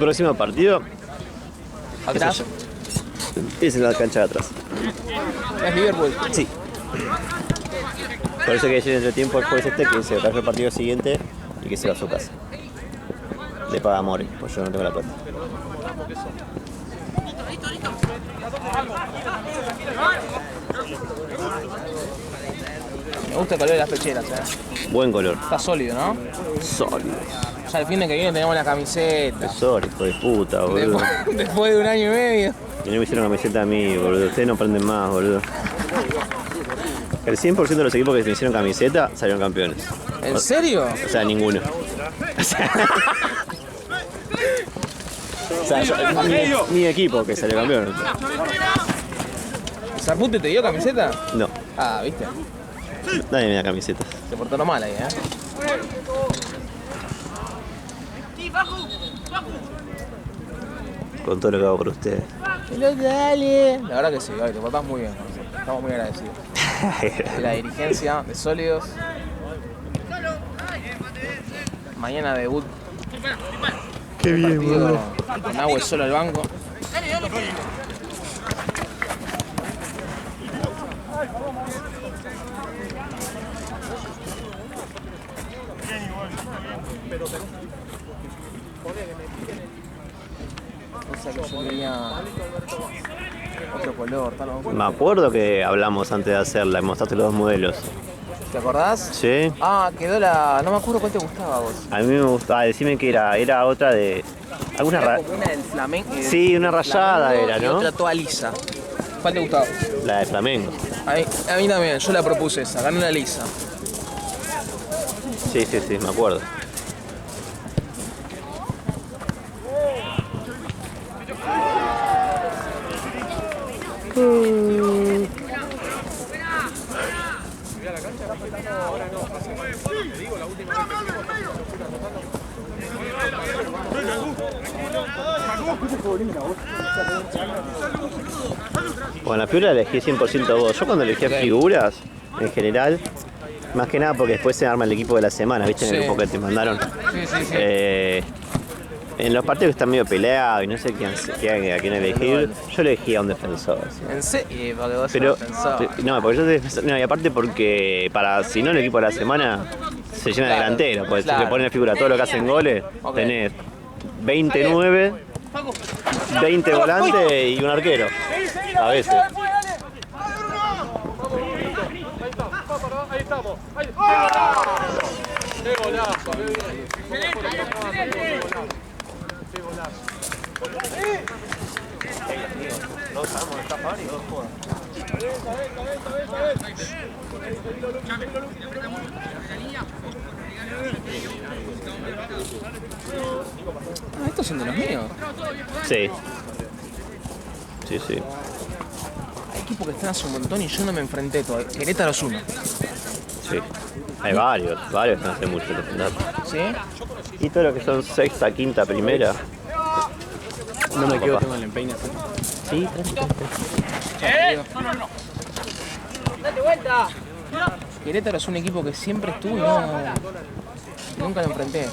próximo partido ¿Atrás? es en la cancha de atrás. ¿Es Liverpool? Sí. Por eso que llegue entre tiempo el jueves que se trae el partido siguiente y que se va a su casa. Le paga a More, pues yo no tengo la plata. Me gusta el color de las pecheras, Buen color. Está sólido, ¿no? Sólido. Ya el fin de que viene tenemos la camiseta. Tesoro, hijo de puta, boludo. Después de un año y medio. Y no me hicieron camiseta a mí, boludo. Ustedes no aprenden más, boludo. El 100% de los equipos que me hicieron camiseta salieron campeones. ¿En serio? O sea, ninguno. O sea, mi equipo que salió campeón. ¿Zapute te dio camiseta? No, Ah, ¿viste? nadie me da camisetas. Se portaron mal ahí, Con todo lo que hago por ustedes. Dale. La verdad que sí, te portás muy bien. Estamos muy agradecidos. De la dirigencia de Sólidos. Mañana debut. Qué bien, Partido con Nahue solo al banco. O sea que yo quería otro color, tal vez. Me acuerdo que hablamos antes de hacerla, me mostraste los dos modelos. ¿Te acordás? ¿Sí? Ah, quedó la. No me acuerdo cuál te gustaba a vos. A mí me gustaba, decime que era otra de... ¿Alguna Era como una del flamenco. Sí, una rayada era, Y ¿no? otra toda lisa. ¿Cuál te gustaba? La de Flamengo. A mí también, yo la propuse esa, gané la lisa. Sí, me acuerdo. Bueno, la figura la elegí 100% vos. Yo cuando elegí figuras, en general, más que nada porque después se arma el equipo de la semana, ¿viste? En el grupo que te mandaron. Sí. En los partidos que están medio peleados y no sé a quién elegir, yo elegí a un defensor. ¿Sí? ¿En serio? Porque vos Pero, sos defensor. no, porque yo soy defensor. No, y aparte porque, si no, el equipo de la semana se llena de delantero. Porque si te ponen la figura todo lo que hacen goles, tenés 29, 20 volantes y un arquero. A veces. Ahí estamos. ¡Qué golazo! ¡Qué golazo! No sabemos escapar y dos juegan. Ah, estos son de los míos. Sí. Hay equipos que están hace un montón y yo no me enfrenté todavía. Querétaro es uno. Sí. Hay varios que no hace mucho defender. ¿Sí? Y todo lo que son sexta, quinta, primera. No me quedo, tengo el empeine. Sí, No. ¡Date vuelta! Querétaro es un equipo que siempre estuvo y nunca lo enfrenté.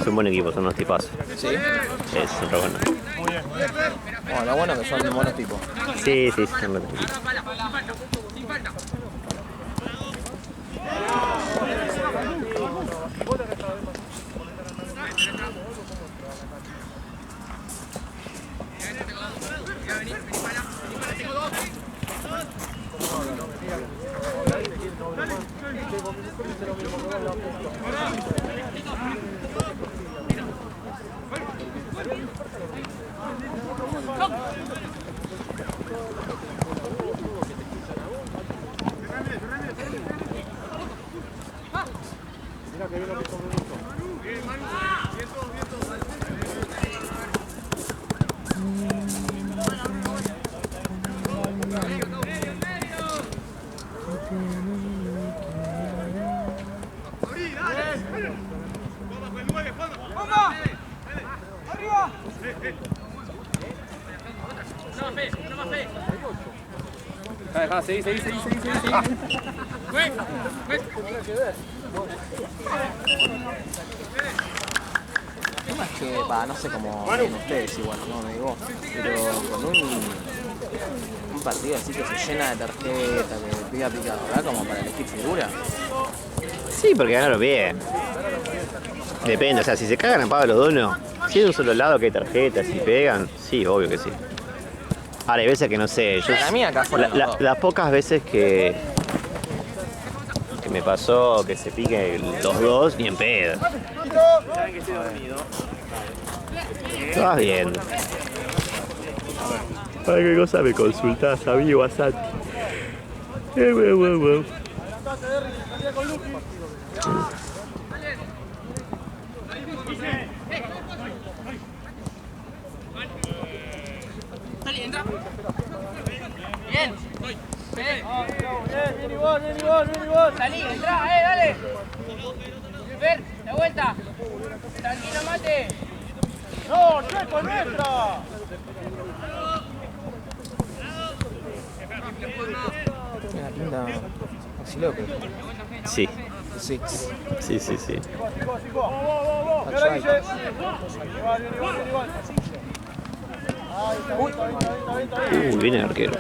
es un buen equipo, son unos tipazos. ¿Sí? Sí, son re buenos. Bueno, lo bueno es que son buenos tipos. Sí, son buenos equipos. Dejá, seguí. El tema es que, no sé cómo ven ustedes igual, no me digo, pero con un partido así que se llena de tarjetas, que pica, ¿verdad? Como para elegir figura. Sí, porque ganaron bien. Depende, o sea, si se cagan a pavo los dos, no. Si es de un solo lado que hay tarjetas y pegan, sí, obvio que sí. Ahora, hay veces que no sé, yo... Para mí acá fueron los dos. Las pocas veces que me pasó que se piquen los dos, ni en pedo. ¿Saben que estoy dormido? Estabas viendo. ¿Para qué cosa me consultás a mí o a Santi? Bien. Bien igual. Salí, entrá, dale. Ver, de vuelta. Tranquilo, mate. ¡No, Checo, nuestra! Tiene la pinta así loco. Sí, Six. sí. Ahora Guille. Igual. Viene el arquero.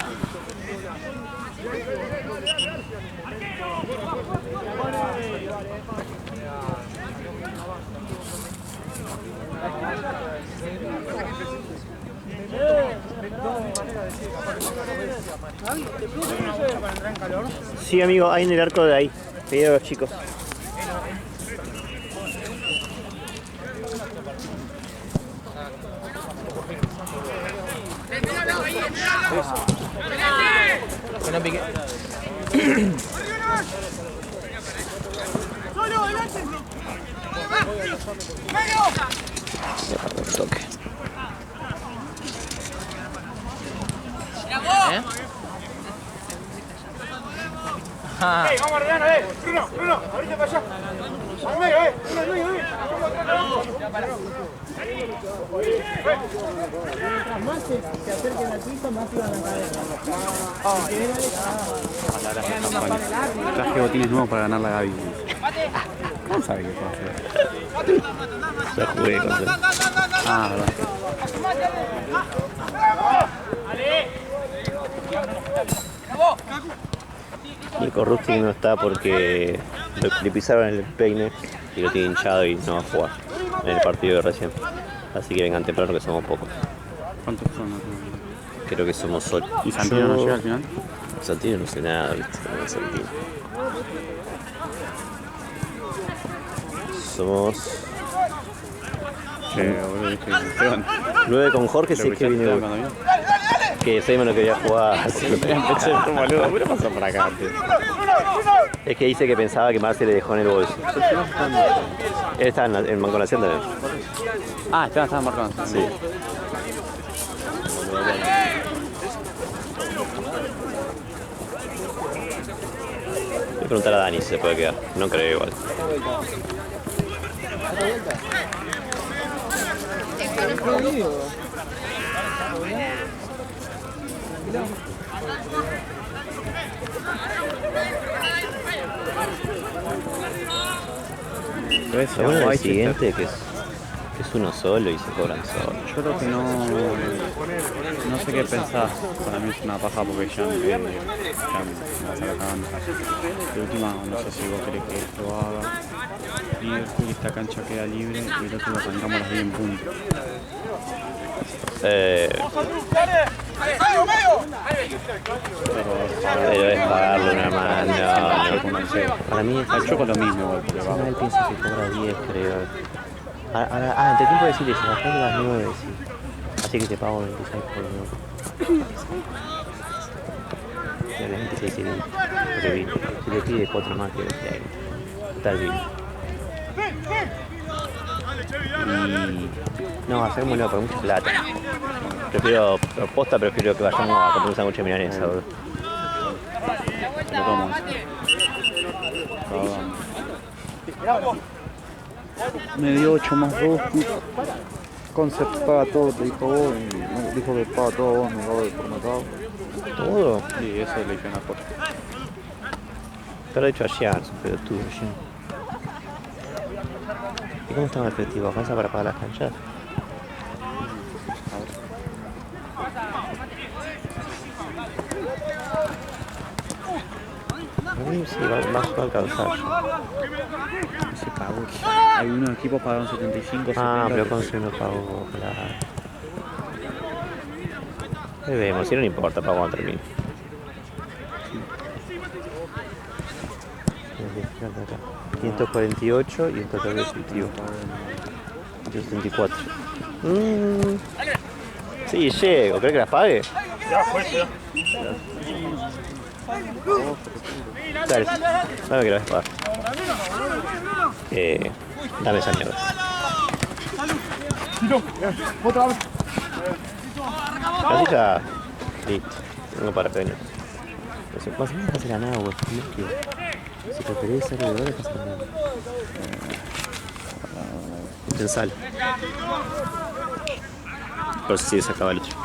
Sí, amigo, ahí en el arco de ahí. Pedido a los chicos. Que no pique. Un toque. ¿Eh? Ah, Vamos, Mariano, Bruno, ahorita para allá. Al medio, Bruno. Más se acerquen al piso, más iban a caer. Palabras de campaña. Traje botines nuevos para ganar la Gaby. ¿Cómo sabe qué puedo hacer? Ya jugué con él. Ah, verdad. Nico Rustic no está porque le pisaron el peine y lo tiene hinchado y no va a jugar en el partido de recién. Así que vengan temprano que somos pocos. ¿Cuántos son? Creo que somos 8. ¿Y Santino no llega al final? Santino no sé nada, viste, no es Santino. Somos Che, boludo, dije Esteban. 9 con Jorge, sí que viene. Cuando vino. Que Seymour no quería jugar. Así que Empecé como boludo. ¿Qué pasó por acá? es que dice que pensaba que Marce le dejó en el bolso. Él está en Banco Nación también. Ah, Esteban estaba marcando. Sí. Voy a preguntar a Dani si se puede quedar. No creo igual. Lo bueno del siguiente que es uno solo y se cobran solo. Yo creo que no sé qué pensás. Para mí es una paja porque ya me la está cagando. De última, no sé si vos querés que esto haga. Liverpool, esta cancha queda libre y el otro lo arrancamos a las 10 en punto. Pero es pagarlo una mano. Para mí es Yo con lo mismo igual, porque él vamos. piensa que cobra 10, creo. Entre tiempo de decirle, se bajó de las 9, sí. Así que te pago 26 por 9. La 26 tiene porque vino. Si le pide 4 más que 20. Total vino. Y... no, hacémoslo por mucha plata. Prefiero que vayamos a comprar un sándwich de milanesa, bro. Lo tomo. Me dio 8 más 2. Concept paga todo, te dijo vos. Dijo que paga todo vos, me acabo de formatado. ¿Todo? Sí, eso le dije una cosa. Te lo he dicho ayer, pero tú, Jim. ¿Y cómo están el festivo? ¿Pasa para pagar las canchas? Sí, va a alcanzar. Se pagó. Algunos equipos pagaron 75, 70. Ah, pero con no pagó, claro. Ahí vemos, si no importa, para cuando termine. 548 y un total de efectivo. 174. Sí, llego. ¿Crees que las pague? Ya, fuerte. Dale, dame que las pague. Dame esa mierda. Otra vez. Así ya. Listo. Tengo para pedir. No sé, más o menos hacer la nada, güey. Si preferís hacer alrededor, es hacer la nada. Pensalo. Por si se acaba el otro.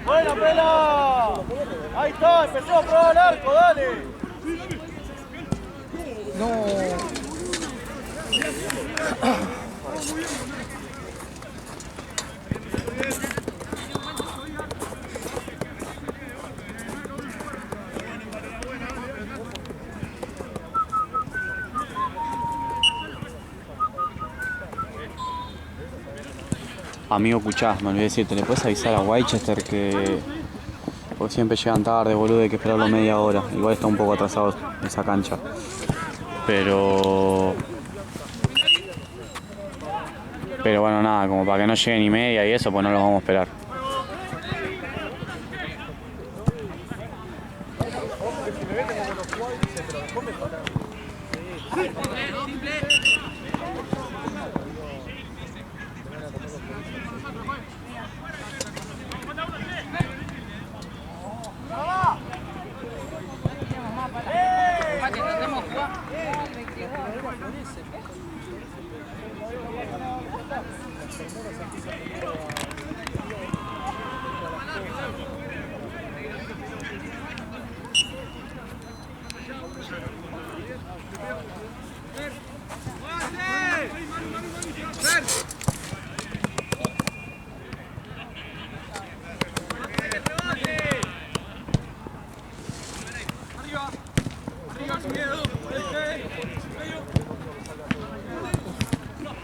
¡Buena, Pela! Ahí está, empezó a probar el arco, dale. Amigo, escuchá, me olvidé de decirte, ¿le puedes avisar a Winchester que... Porque siempre llegan tarde, boludo, hay que esperarlo media hora. Igual está un poco atrasado esa cancha. Pero bueno, nada, como para que no llegue ni media y eso, pues no los vamos a esperar.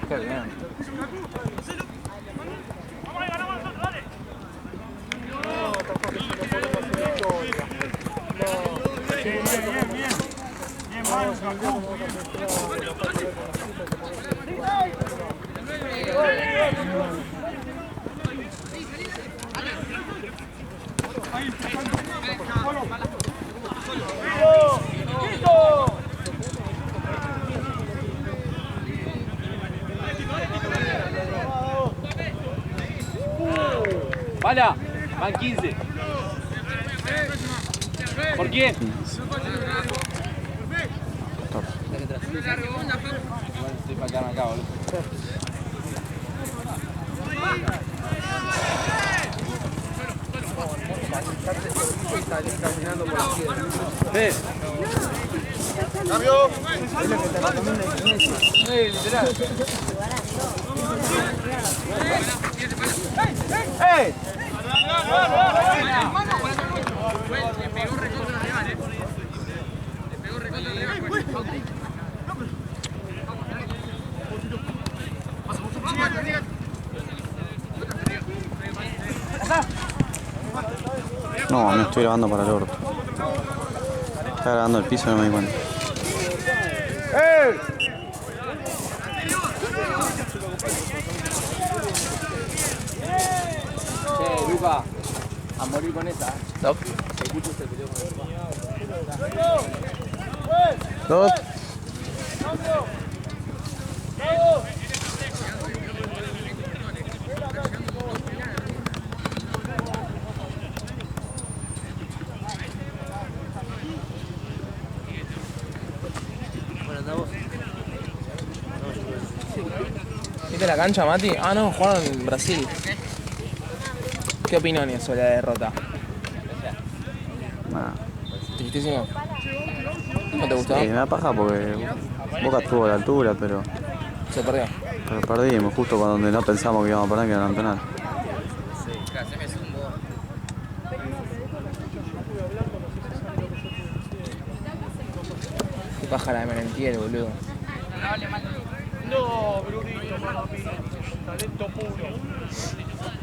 Qué bien. ¡Pala! Van 15. ¿Por quién? Estoy para quedarme acá, boludo. Cambio. Literal. ¡Ey! Le pegó recontra al rival, Le pegó recontra al rival. No, me estoy grabando para el orto. Estaba grabando el piso y no me di cuenta. ¡Ey! Che, Luca, a morir con esa. Stop. Se escucha este video con Dos. ¡Cambio! ¿Viste la cancha, Mati? Ah, no, jugaron en Brasil. ¿Qué opiniones sobre la derrota? Nada. Tristísimo. ¿No te gustó? Sí, me da paja porque Boca estuvo a la altura, pero Se perdió. perdimos justo cuando no pensamos que íbamos a perder, que era un penal. Qué paja la de Merentiel, boludo. No, Brunito, para mí. Talento puro.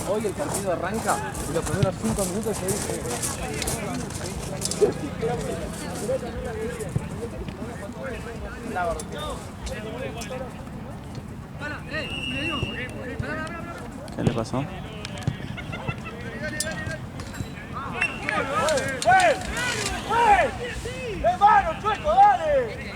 Hoy el partido arranca y los primeros 5 minutos se dice. ¿Qué le pasó? ¡Hermano, chueco, dale!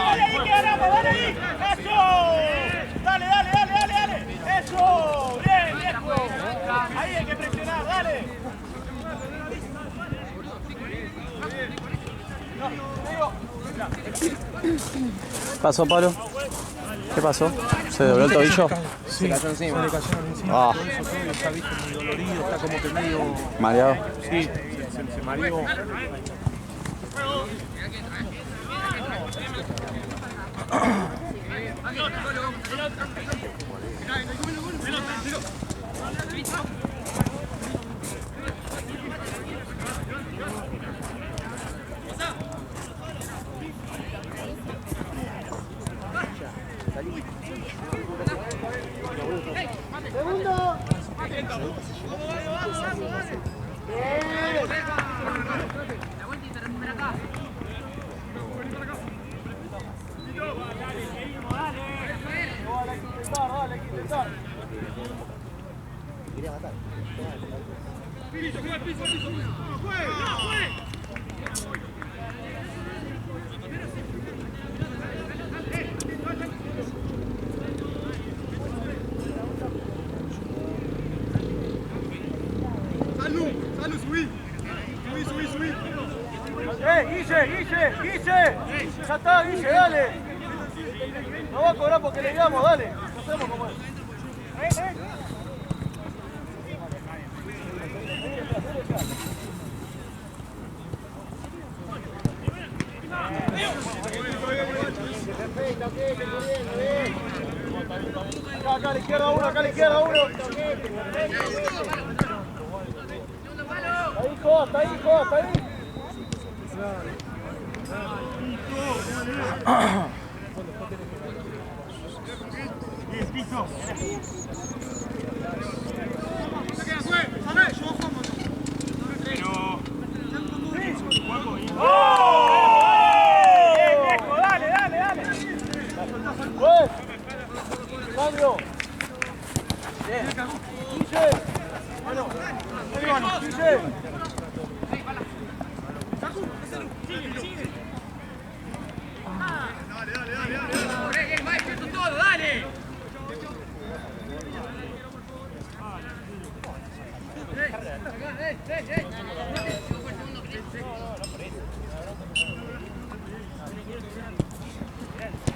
¡Dale ahí, que ganamos! ¡Dale ahí! ¡Eso! ¡Dale, dale, dale, dale, dale! ¡Eso! ¡Bien, viejo! Ahí hay que presionar, dale. ¿Qué pasó, Pablo? ¿Qué pasó? ¿Se dobló el tobillo? Se cayó encima. Le cayeron encima, Ah. todo eso, todo, está visto muy dolorido, está como que medio... ¿Mareado? Sí, se mareó. Guille. Ya está, Guille, dale. No va a cobrar porque le digamos, dale. No sabemos cómo es. Acá a la izquierda uno. Está ahí. Cambio. Guille.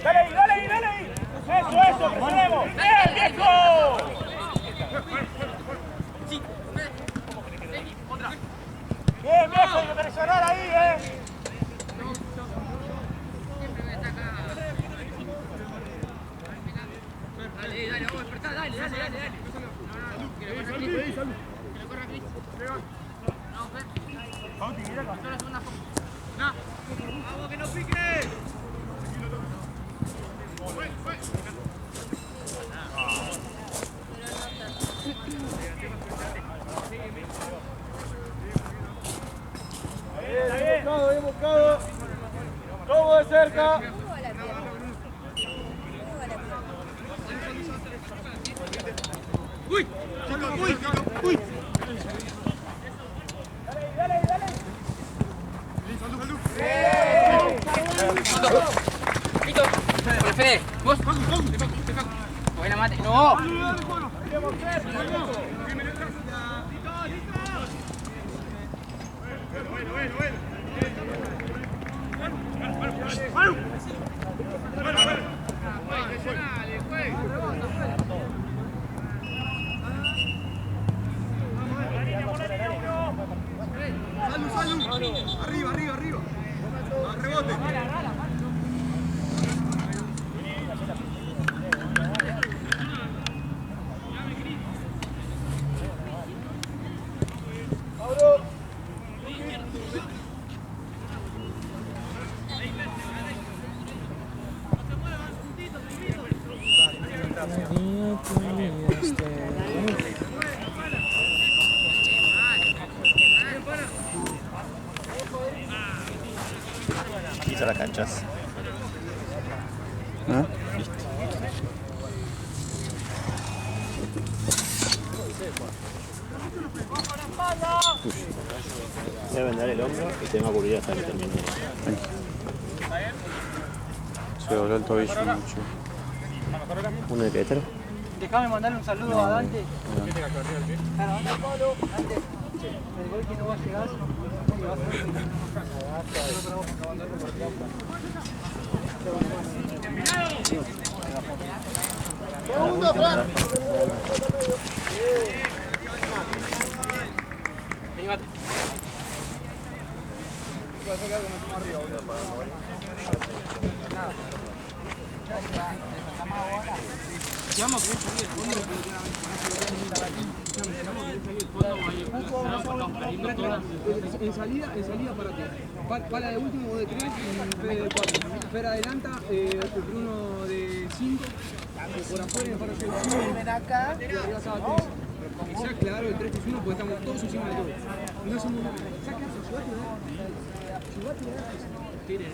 Dale ahí. Eso, presionemos. ¡Bien, viejo! Bien, viejo, hay que presionar ahí, Dale, vamos a despertar, dale. Vamos, que no pique. Bien buscado. Todo de cerca. ¡Uy! Dale. Listo. Fede, vos. Buena mate. No. Arriba. Rebote. Quita las canchas. Listo. Voy a vender el hombro y tengo que cubrir hasta que termine. Se dobló el tobillo mucho. ¿Uno de Querétaro? Déjame mandarle un saludo a Dante. Claro, anda Pablo, Dante. El gol que no va a llegar. Segundo, Fran. En salida para ti. Pala de último de 3 y Fede de 4. Fer adelanta, Bruno de 5. Por afuera y para hacer el 5. Ven acá. Y arriba estaba 3. Que sea claro el 3 1 porque estamos todos encima de todos. Y no hacemos nada. Saca eso, tiene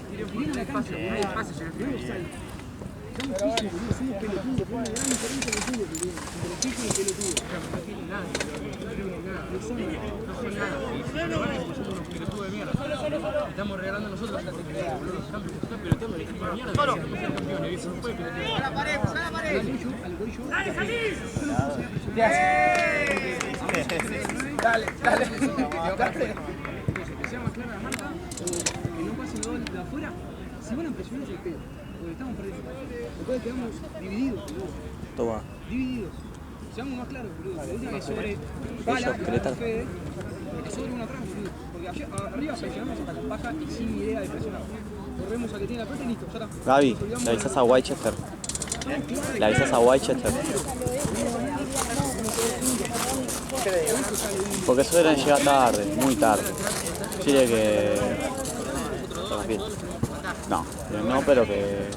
un espacio, no hay espacio. Somos físicos, no somos pelotudos, fue una gran diferencia de fútbol que viene. Entre físico y pelotudo. No tiene nada, no son nada. Pero van a ser unos pelotudos de mierda. Estamos regalando nosotros la tecnología, boludo. Están peloteando el equipo de mierda. Están campeones, ¿viste? No puede pelotear. ¡A la pared! ¡Dale, salí! Dale. ¿Te equivocaste? Que sea más clara la marca, o que no pasen los dos de afuera. Si van a presionar el pedo, porque estamos perdiendo. Después quedamos divididos, boludo. Toma. Divididos. Seamos más claros, boludo. La última que sobre Pala, que Fede, que sobre uno atrás, boludo. Porque arriba presionamos hasta con paja y sin idea de presionar. Corremos a que tiene la pelota y listo, ya está. Gaby, le avisas a Whitechester. Le avisas a Whitechester. Porque suelen llegar tarde, muy tarde. Chile que... No, pero que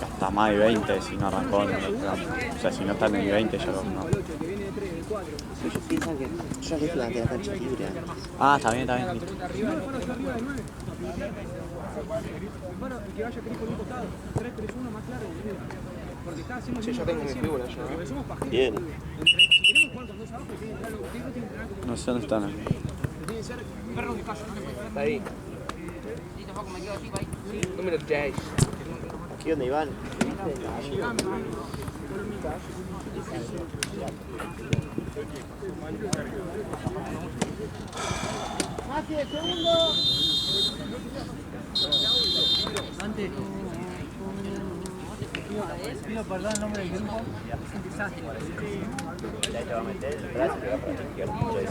hasta más de 20 si no arrancó en el programa. O sea, si no está en el 20 ya no. Ellos piensan que yo les planteé la cancha libre antes. Ah, está bien. Que vaya Cris por un costado, 3-3-1 más claro, boludo. Porque está haciendo... Sí, yo tengo mi figura ya. Porque somos pajeros. Bien. Si queremos jugar con dos abajo, tiene que entrar los tiene que entrenar como... No sé dónde están. Tiene que ser perro de calle, no le puede entrar. Está ahí. Listo, Paco, me quedo así, bye. Número 10. ¿Qué onda, Iván? Mati, el segundo. Antes. Pido perdón en nombre del grupo. Es un desastre. Ahí te va a meter el brazo y te va a poner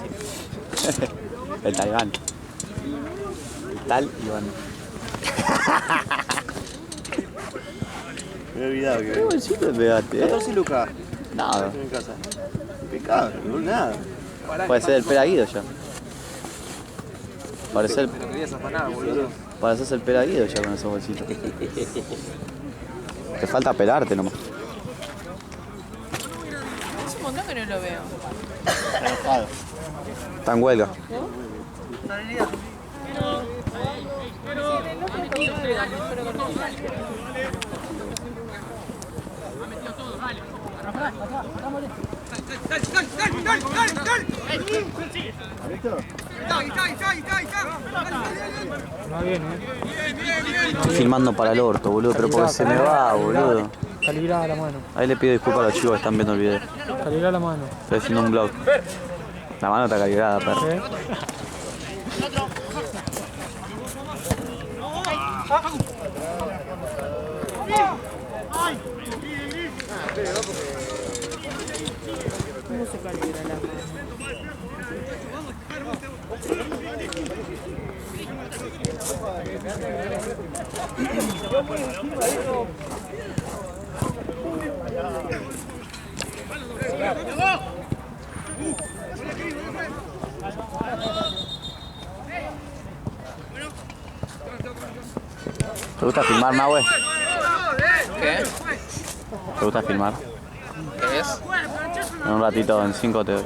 El Taiván. Tal Iván. Me he olvidado que... Qué bolsito te pegaste, 14 lucas. Nada. En casa. Impecable, no nada. Puede ser el Peraguido ya. Parece el... Pero querías afanar, boludo. Pareces el Peraguido ya con esos bolsitos. Te falta pelarte nomás. Es un montón que no lo veo. Está enojado. Está en huelga. Va bien, Estoy filmando para el orto, boludo, pero porque se me va, boludo. Calibra la mano. Ahí le pido disculpas a los chicos que están viendo el video. Calibra la mano. Estoy haciendo un vlog. La mano está calibrada, perro. ¿Cómo se calibra la mano? ¿Te gusta filmar, Nahue? ¿Qué? ¿Te gusta filmar? ¿Qué es? En un ratito, en 5 te doy.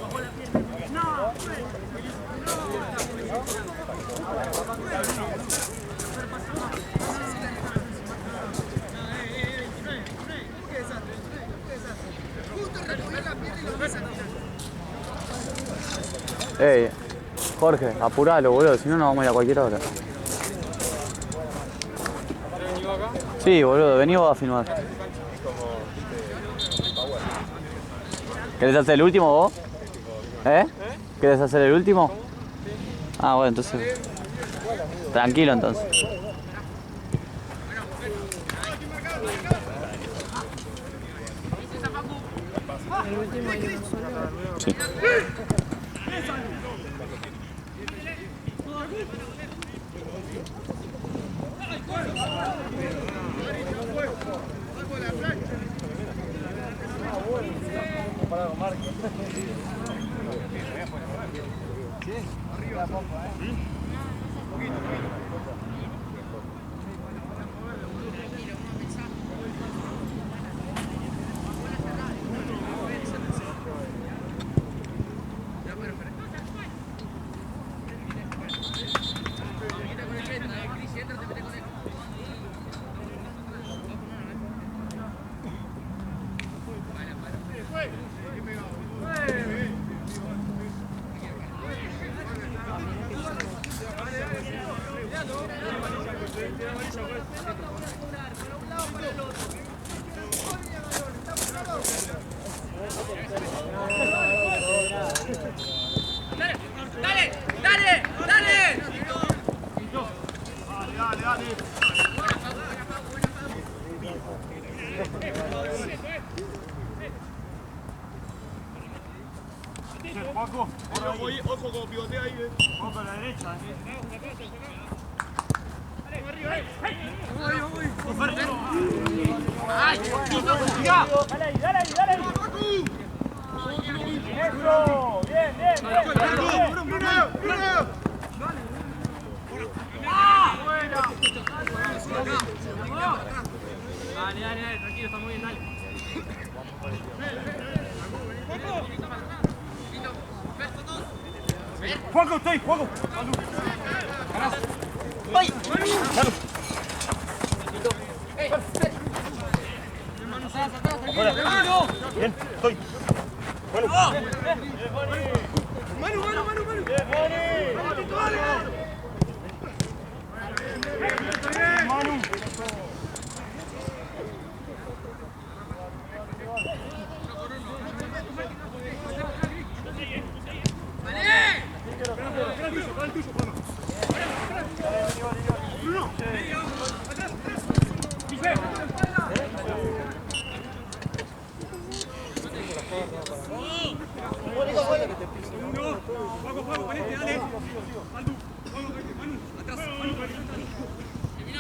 Ey, Jorge, apuralo, boludo, si no nos vamos a ir a cualquier hora. Sí, boludo, vení vos a filmar. ¿Querés hacer el último vos? ¿Querés hacer el último? Ah, bueno, entonces... Tranquilo, entonces. El último hay uno solo. Sí. ¡Dale! ¡Dale! ¡Dale! Paco, ojo como pivotea ahí. Vamos para la derecha. ¡Ay! Dale ahí, dale ahí, dale ahí. Eso, bien, bien, bien. Dale, tranquilo, está muy bien, dale. Juego, estoy, juego. ¡Ay! Bien, estoy. Bueno. Manu.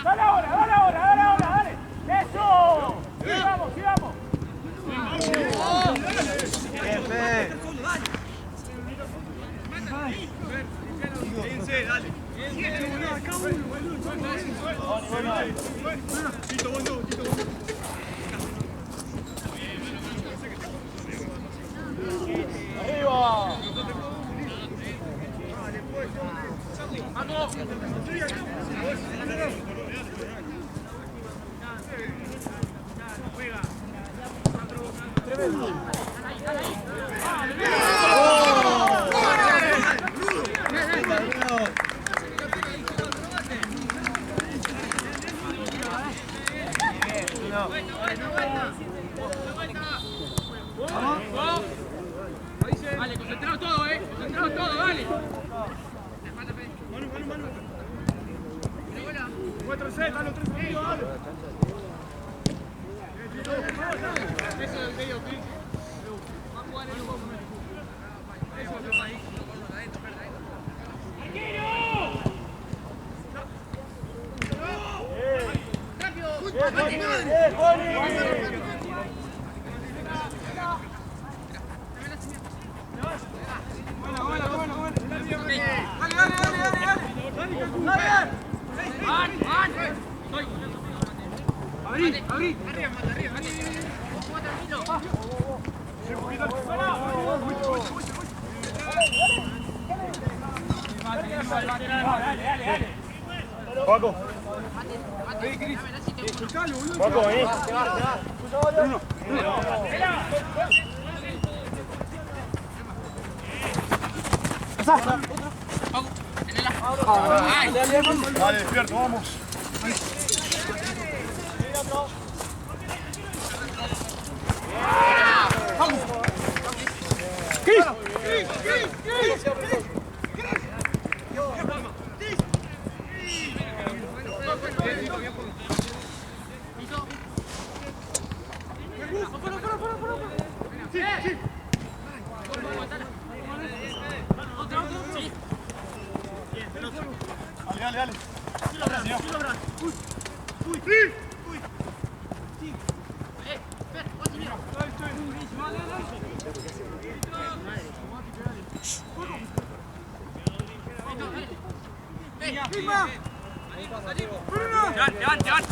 Dale ahora, dale ahora, dale ahora, dale. Eso. Sigamos, sigamos. Vale, concentrado todo, concentrado todo, dale. Manu. 4-6, dale 3 segundos, dale. Eso del medio clic. Va a jugar en un poco. Eso es ahí. Abrí. Paco. Paco, vení. Dale, despierto, vamos. Dale. Jan.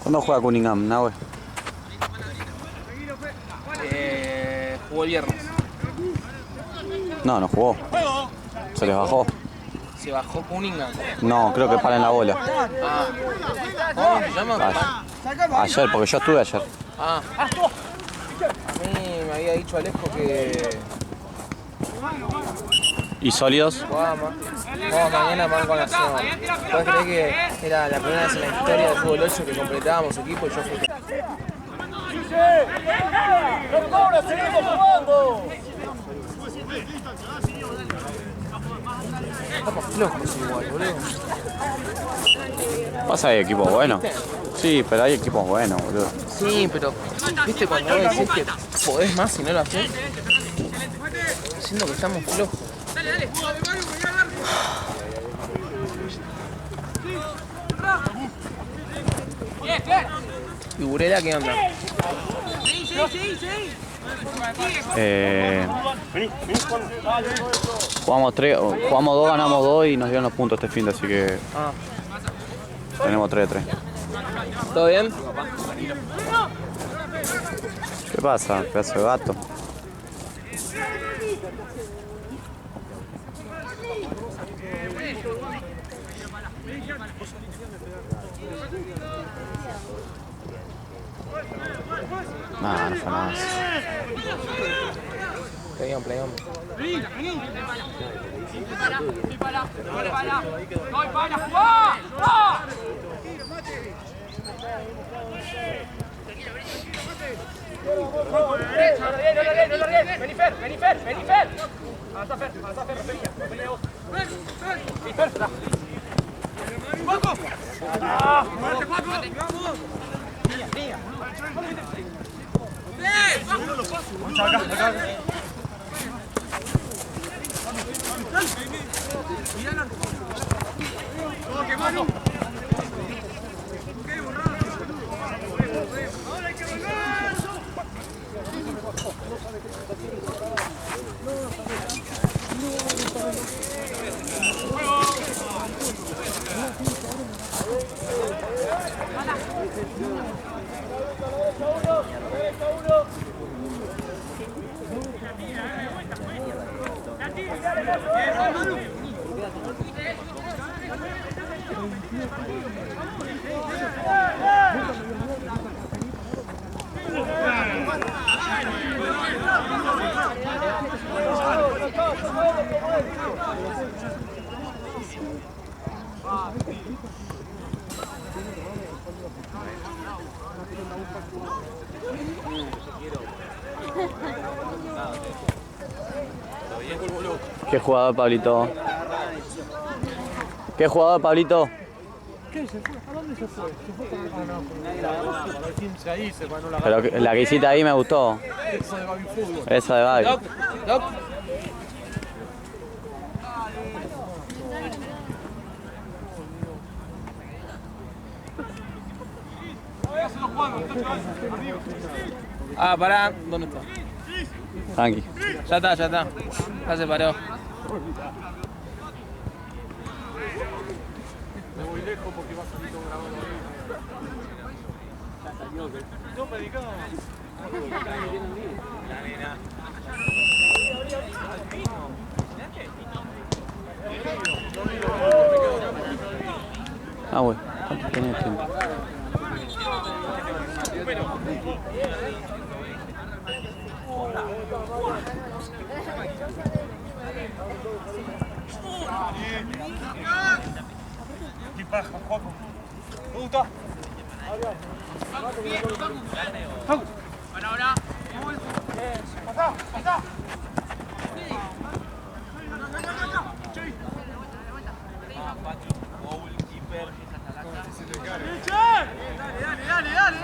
¿Cuándo juega Cunningham, Nahue? Jugó el viernes. No jugó. Se les bajó. Se bajó Cunningham. No, creo que para en la bola. Ah. ¿Cómo se llama? Ayer, porque yo estuve ayer. Ah. A mí me había dicho Alejo que ¿Y sólidos? Jugamos mañana Banco Nación. ¿Vos creés que era la primera vez en la historia del fútbol 8 que completábamos equipo y yo fui? ¡Los pobres seguimos jugando! Estamos flojos igual, boludo. ¿Pasa hay equipos buenos? Sí, pero hay equipos buenos, boludo. Sí, pero viste cuando vos decís que podés más y no lo haces. Siento que estamos flojos. ¿Y Burela qué onda? Jugamos 2, ganamos 2 y nos dieron los puntos este fin de, así que tenemos 3 de 3. ¿Todo bien? ¿Qué pasa? Pedazo de gato. Nah, no fue nada. Playón. Vení, Fer. Avanza, Fer, refería vos. Fer, da. ¡Paco! Acá. ¿Qué jugador, Pablito? ¿Qué jugador, Pablito? ¿Qué? ¿Se fue? ¿A dónde se fue? Se fue para el 15 ahí, se ganó la Pero la que hiciste ahí me gustó. Esa de Baby Fútbol. Esa de Babi. Doc. Pará, ¿dónde está? Tranqui. Ya está. Ya se paró. Me voy lejos porque va a salir todo grabado ahí. Ya salió, ¿qué? No, predicado. Ah, bueno. ¿Cuánto tenés tiempo? ¿Qué paja, Juaco? ¿Te gusta? Ahora. Pasá.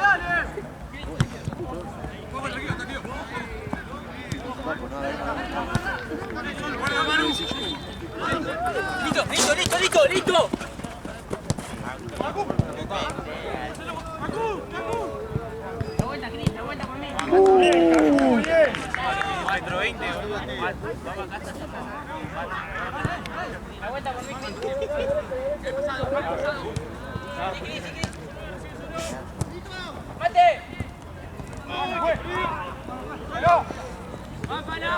Dale. ¡Listo! La vuelta conmigo. Maestro 20. La vuelta conmigo. ¡Mate! ¡Va para!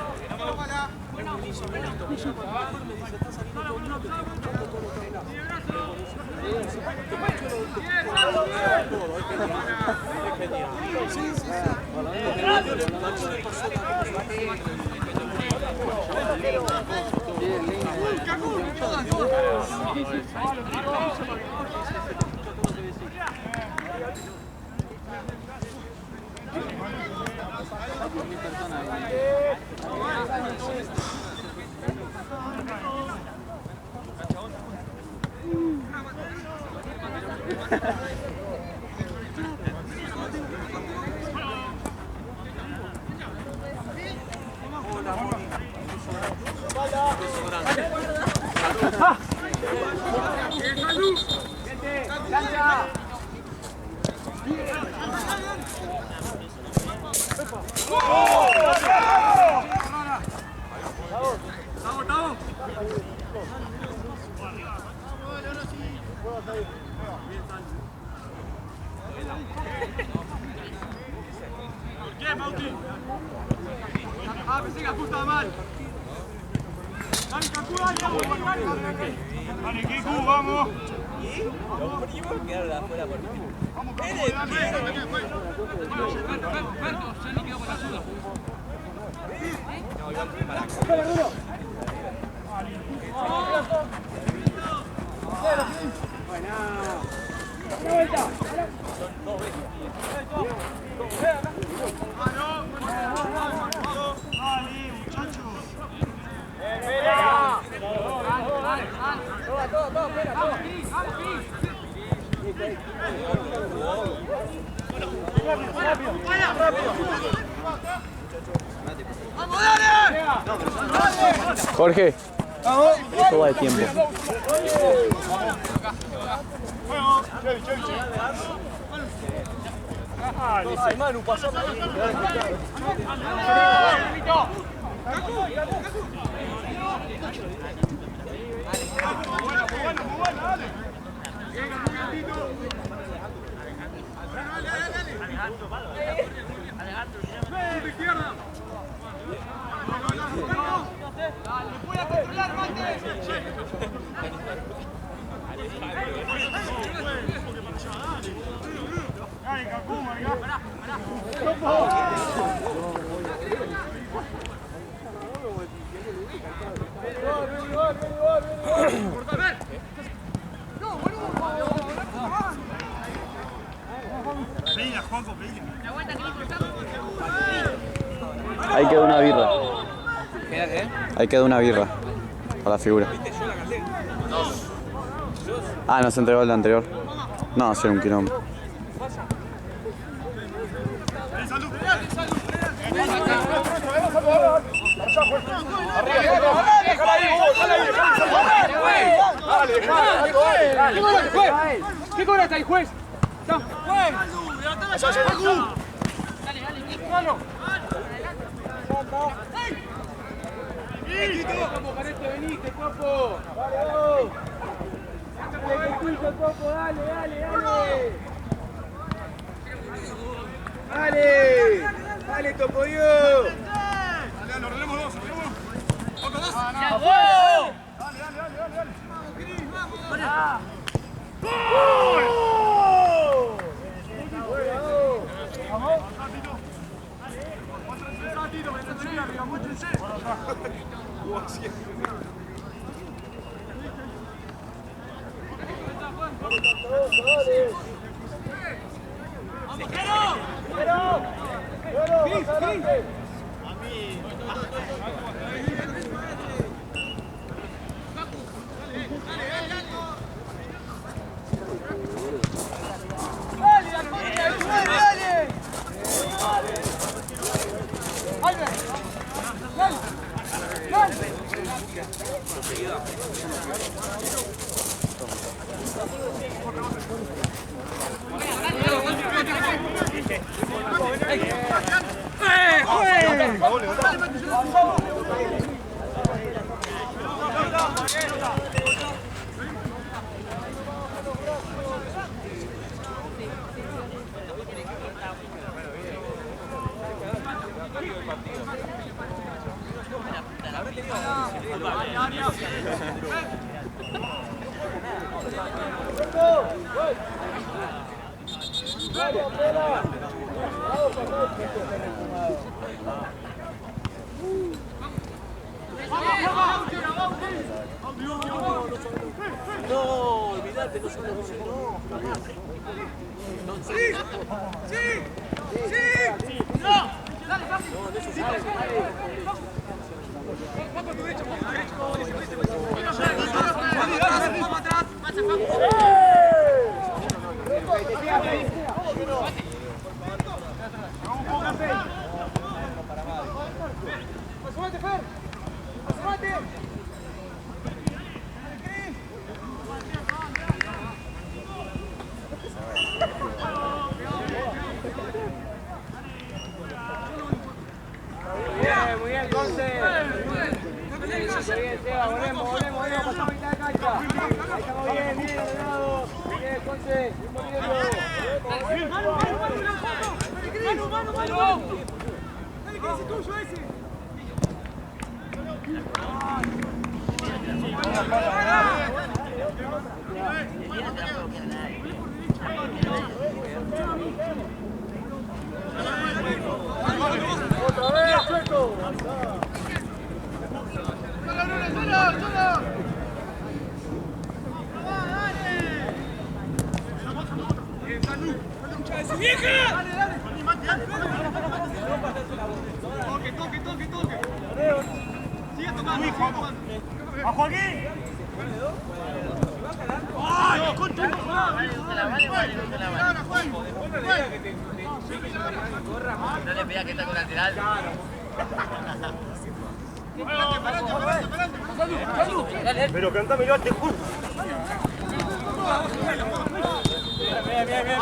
Bien. Ah, pensé que apuntaba mal. Dale, Cacu, dale, dale, Kiku, vamos. Vamos, Jorge, esto va de tiempo. Ay, Manu, pasame. Ahí quedó una birra. ¿Queda qué? Ahí quedó una birra. Para la figura. Ah, ¿no se entregó el de anterior? No, hacer un quilombo. ¿Qué cobraste ahí, juez? Veniste, Copo. Dale, Topoyo. Dale, lo ordenemos dos, otro dos. No, olvídate, no son los dos. No, ¡Sí! ¡Sí! ¡Sí! ¡No! ¡Dale, papi! no, de eso sí. ¡Paco, tu derecho, Paco, tu derecho! ¡Vamos atrás! ¡Pasa, Paco! ¡Asómate, Fer! ¡Asómate! Muy bien, Conce. Muy bien, Seba, volvemos, pasamos mitad de cancha. Ahí estamos bien, de lado. Bien, Conce, bien moviendo. ¡Mano! ¡Dale, que ese es tuyo, ese! ¡Otra vez, Chueco! ¡Vieja! Toque. Sigue tomando. ¡A Joaquín! ¡Ay, concha! No le pidas que está con lateral. Pero cantámelo, te juro. Bien.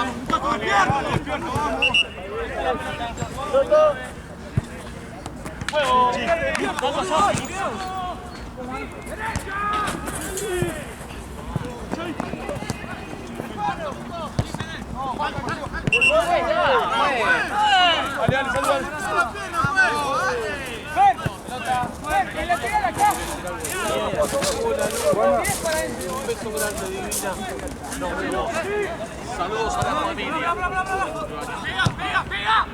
Saludos a la familia. ¡Pega!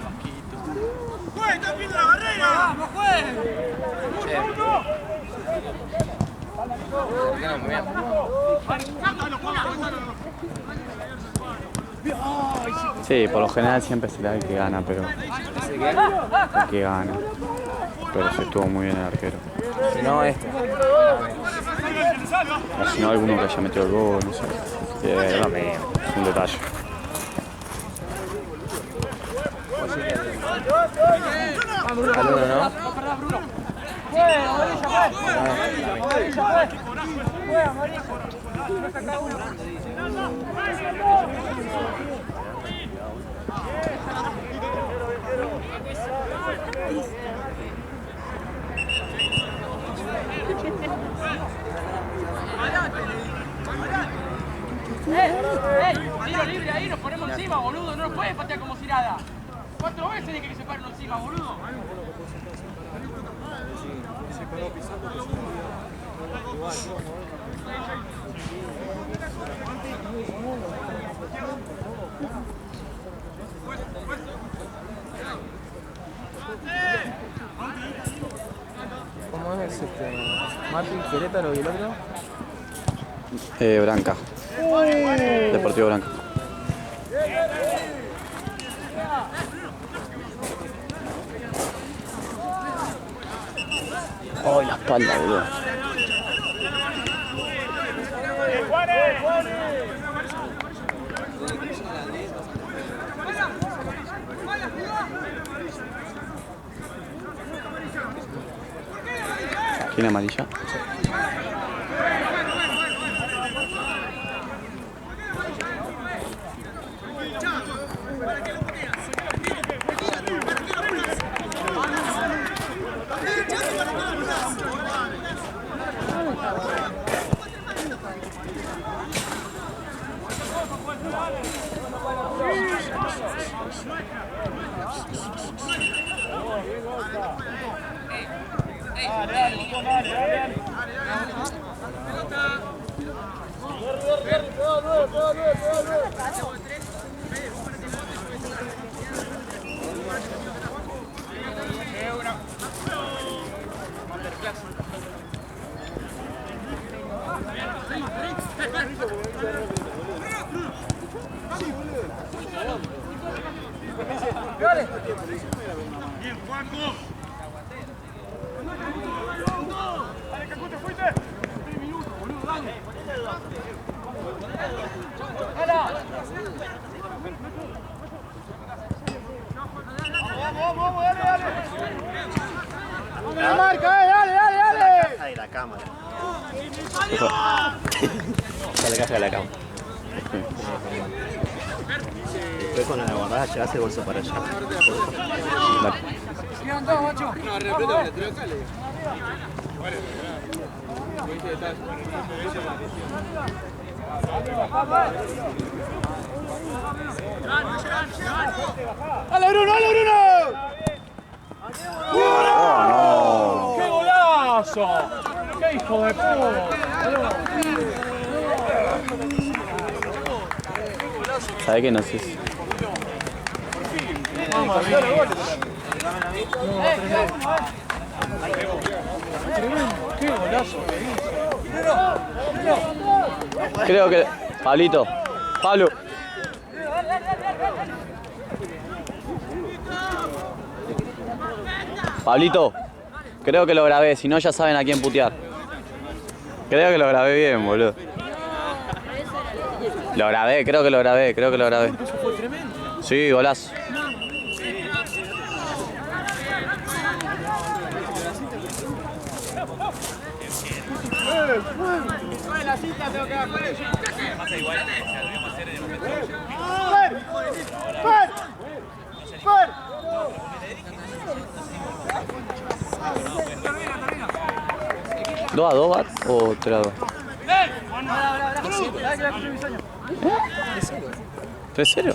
¡Juez, está viendo la barrera! ¡Vamos, juez! Sí, por lo general siempre será el que gana, pero... El que gana. Pero se estuvo muy bien el arquero. Si no, este. O si no, alguno que haya metido el gol, no sé. Es lo mismo, es un detalle. Saludos, ¿no? Tiro libre ahí, nos ponemos encima, boludo. No nos puedes patear como si nada. 4 veces dije que se paren encima, boludo. ¿Cómo es Martín, Querétaro y el otro? Branca. Deportivo Branca. Oh, la espalda, boludo. ¿Tiene amarilla? Bien, Juanco. Dale, Cacu, te fuiste. 3 minutos, boludo, dale. Vamos, dale. La marca, dale. caja de la cámara. Está la caja de la cámara. Después cuando la guardás llevas el bolso para allá. Quedan dos, macho. No, repito, le tiró Cale. ¡Dale, Bruno! Oh, ¡Qué golazo! ¡Qué hijo de puta! no. ¿Sabés que no sé si... ¡Qué golazo! Creo que... Pablito. Pablo. Pablito. Creo que lo grabé, si no ya saben a quién putear. Creo que lo grabé bien, boludo. Lo grabé, creo que lo grabé. Sí, golazo. La cita tengo que dar con ella. ¡Fer! 2-2 bat o 3-2? 3-0.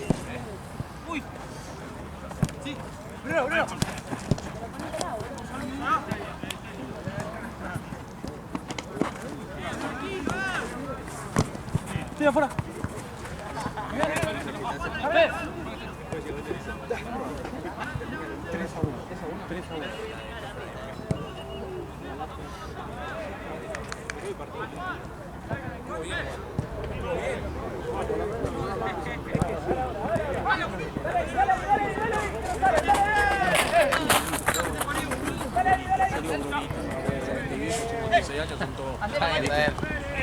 Estoy afuera.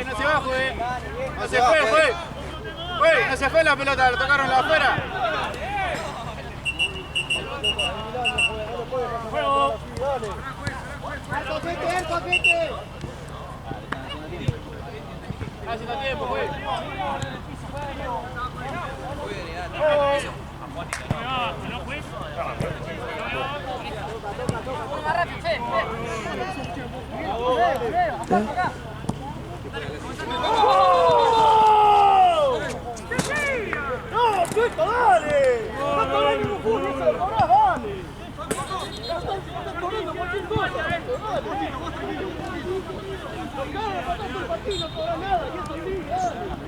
No se va, juez. No se fue, juez. Juez, no se fue la pelota, le tocaron la afuera. Juego. ¡El paquete! Casi está tiempo, juez. ¡No, Tueto, dale! ¡No está hablando de fútbol, no dale! ¡Estás corriendo cualquier cosa! ¡Dale! ¡Tocaron pasando el partido, no cobra nada! ¡Y eso sí, dale!